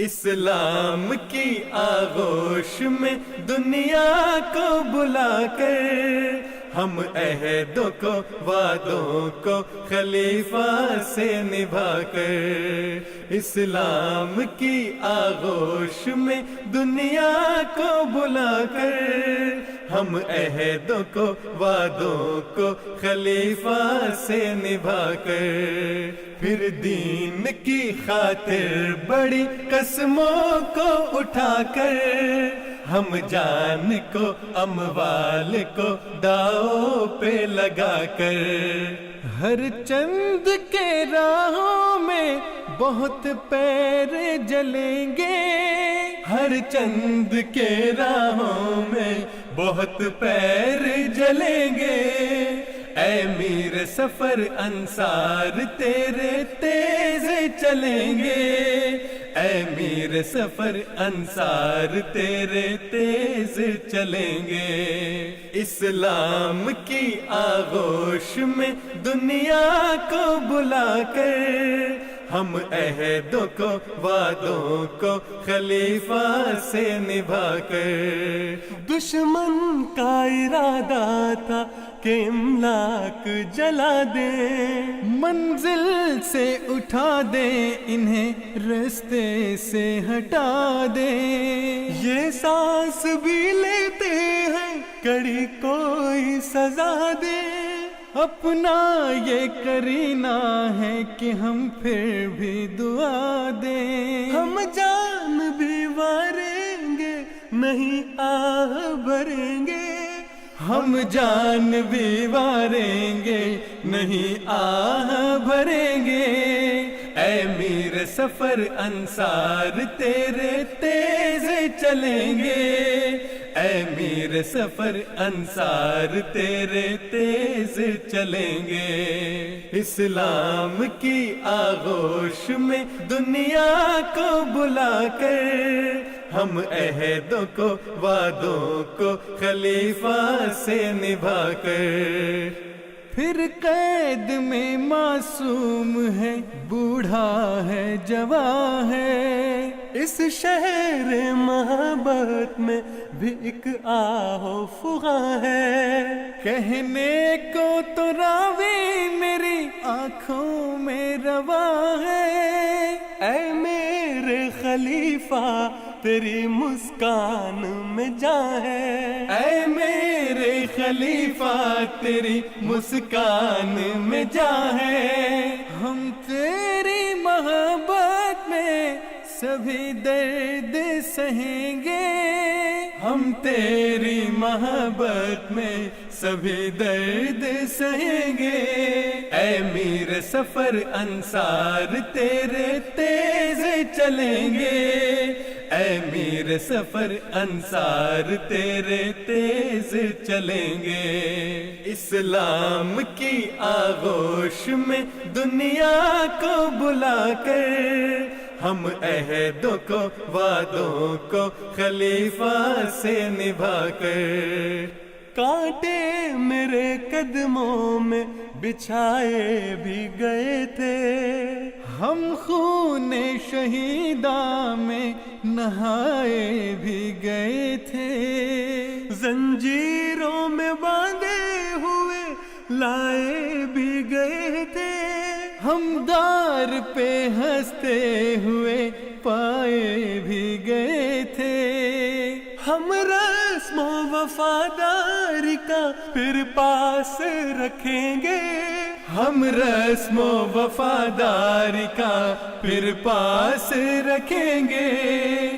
اسلام کی آغوش میں دنیا کو بلا کر ہم عہدوں کو وعدوں کو خلیفہ سے نبھا کر، اسلام کی آغوش میں دنیا کو بلا کر ہم عہدوں کو وعدوں کو خلیفہ سے نبھا کر، پھر دین کی خاطر بڑی قسموں کو اٹھا کر ہم جان کو اموال کو داؤ پہ لگا کر، ہر چند کے راہوں میں بہت پیر جلیں گے، ہر چند کے راہوں میں بہت پیر جلیں گے، اے میر سفر انصار تیرے تیز چلیں گے، اے میر سفر انصار تیرے تیز چلیں گے، اسلام کی آغوش میں دنیا کو بلا کر ہم عہدوں کو وعدوں کو خلیفہ سے نبھا کر، دشمن کا ارادہ تھا کہ املاک جلا دیں، منزل سے اٹھا دیں، انہیں رستے سے ہٹا دیں، یہ سانس بھی لیتے ہیں کڑی کوئی سزا دے، اپنا یہ کرینہ ہے کہ ہم پھر بھی دعا دیں، ہم جان بھی واریں گے نہیں آہ بھریں گے، ہم جان بھی واریں گے نہیں آہ بھریں گے، اے میر سفر انصار تیرے تیز چلیں گے، اے میر سفر انصار تیرے تیز چلیں گے، اسلام کی آغوش میں دنیا کو بلا کر ہم عہدوں کو وعدوں کو خلیفہ سے نبھا کر، پھر قید میں معصوم ہے بوڑھا ہے جوان ہے، اس شہر محبت میں بھی ایک آہو فغاں ہے، کہنے کو تو راوی میری آنکھوں میں رواں ہے، اے میرے خلیفہ تیری مسکان میں جان ہے، اے میرے خلیفہ تیری مسکان میں جان ہے، ہم تیری محبت میں سبھی درد سہیں گے، ہم تیری محبت میں سبھی درد سہیں گے، اے میر سفر انصار تیرے تیز چلیں گے، اے میر سفر انصار تیرے تیز چلیں گے، اسلام کی آغوش میں دنیا کو بلا کر ہم عہدوں کو وعدوں کو خلیفہ سے نبھا کر، کانٹے میرے قدموں میں بچھائے بھی گئے تھے، ہم خون شہیداں میں نہائے بھی گئے تھے، زنجیروں میں باندھے ہوئے لائے بھی گئے تھے، ہم دار پہ ہنستے ہوئے پائے بھی گئے تھے، ہم رسم و وفاداری کا پھر پاس رکھیں گے، ہم رسم و وفاداری کا پھر پاس رکھیں گے،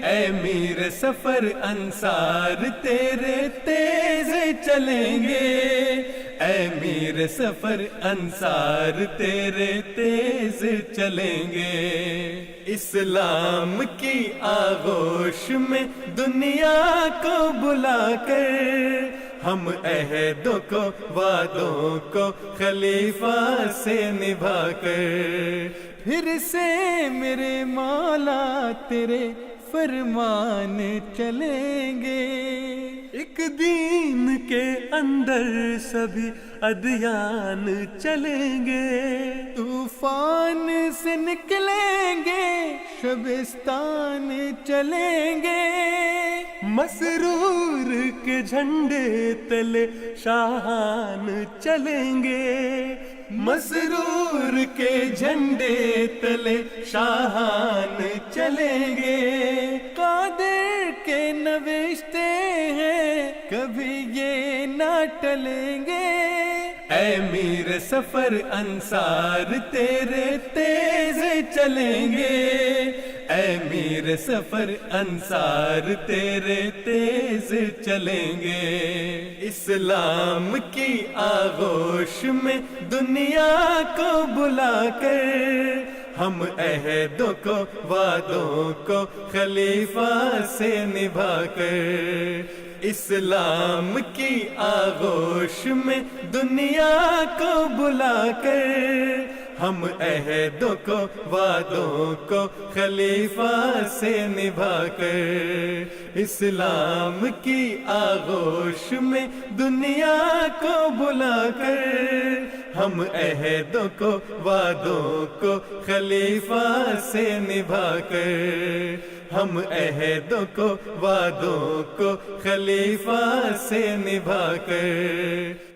اے میر سفر انصار تیرے تیز چلیں گے، اے میر سفر انصار تیرے تیز چلیں گے، اسلام کی آغوش میں دنیا کو بلا کر ہم عہدوں کو وعدوں کو خلیفہ سے نبھا کر، پھر سے میرے مولا تیرے فرمان چلیں گے. ایک دین کے اندر سبھی ادیان چلیں گے. طوفان سے نکلیں گے شبستان چلیں گے. مسرور کے جھنڈے تلے شاہان چلیں گے. مسرور کے جھنڈے تلے شاہان چلیں گے. قادر کے نوشتے ہیں کبھی یہ نہ ٹلیں گے. اے میر سفر انصار تیرے تیز چلیں گے. اے میر سفر انصار تیرے تیز چلیں گے. اسلام کی آغوش میں دنیا کو بلا کر ہم عہدوں کو وعدوں کو خلیفہ سے نبھا کر. اسلام کی آغوش میں دنیا کو بلا کر ہم عہدوں کو وعدوں کو خلیفہ سے نبھا کر. اسلام کی آغوش میں دنیا کو بلا کر ہم عہدوں کو وعدوں کو خلیفہ سے نبھا کر. ہم عہدوں کو وعدوں کو خلیفہ سے نبھا کر